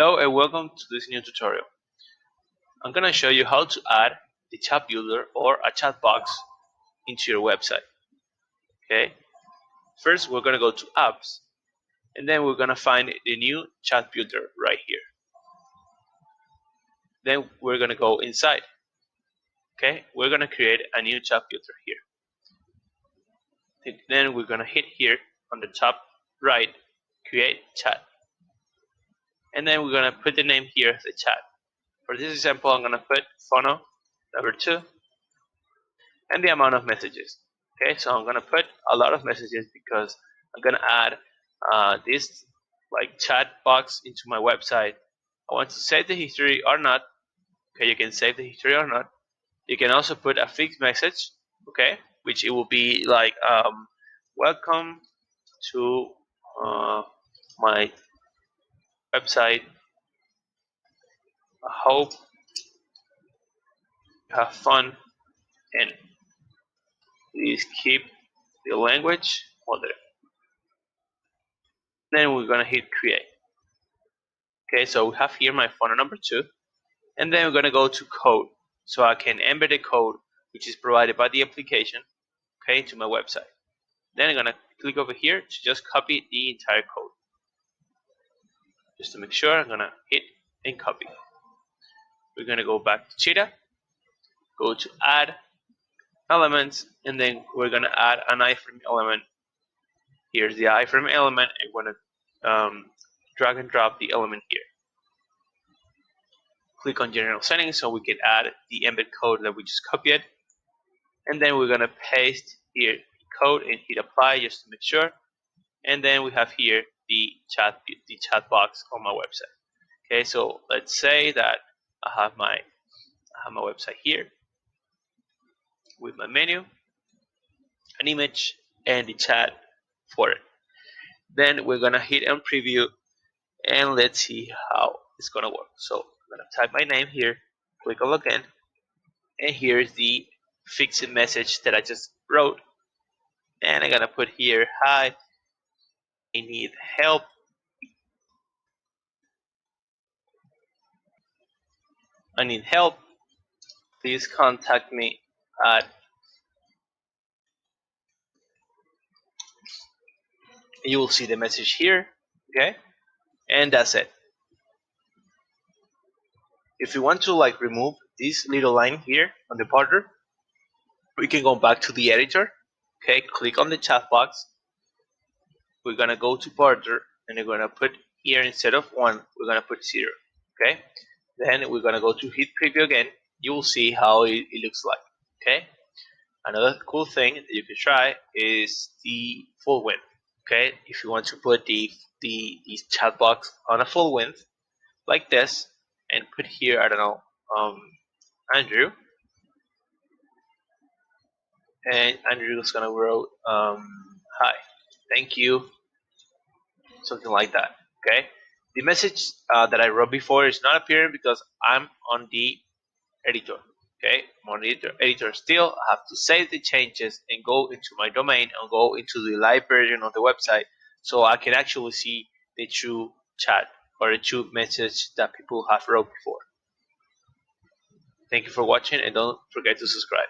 Hello and welcome to this new tutorial. I'm going to show you how to add the chat builder or a chat box into your website. Okay. First we're going to go to apps and then we're going to find the new chat builder right here. Then we're going to go inside. Okay. We're going to create a new chat builder here. Then we're going to hit here on the top right, create chat. And then we're going to put the name here as a chat. For this example, I'm going to put funnel number 2 and the amount of messages. Okay, so I'm going to put a lot of messages because I'm going to add this like chat box into my website. I want to save the history or not. Okay, you can save the history or not. You can also put a fixed message, okay, which it will be like welcome to my website. I hope you have fun and please keep the language moderate. Then we're gonna hit create. Okay, so we have here my funnel number 2, and then we're gonna go to code, so I can embed the code which is provided by the application, okay, to my website. Then I'm gonna click over here to just copy the entire code. Just to make sure, I'm gonna hit and copy. We're gonna go back to Cheetah, go to add elements, and then we're gonna add an iframe element. Here's the iframe element. I'm gonna drag and drop the element here. Click on general settings so we can add the embed code that we just copied, and then we're gonna paste here the code and hit apply just to make sure. And then we have here the chat box on my website. Okay, so let's say that I have my website here with my menu, an image, and the chat for it. Then we're gonna hit on preview and let's see how it's gonna work. So I'm gonna type my name here, click on login, and here's the fixed message that I just wrote. And I'm gonna put here, hi, I need help. I need help. Please contact me at. You will see the message here, okay? And that's it. If you want to like remove this little line here on the border, we can go back to the editor. Okay, click on the chat box. We're gonna go to border and we're gonna put here instead of 1, we're gonna put 0. Okay, then we're gonna go to hit preview again. You will see how it looks like. Okay, another cool thing that you can try is the full width. Okay, if you want to put the chat box on a full width like this and put here, I don't know, Andrew, and Andrew is gonna wrote hi, thank you, something like that. Okay, the message that I wrote before is not appearing because I'm on the editor. Okay, I'm on the editor still. I have to save the changes and go into my domain and go into the live version of the website so I can actually see the true chat or the true message that people have wrote before. Thank you for watching and don't forget to subscribe.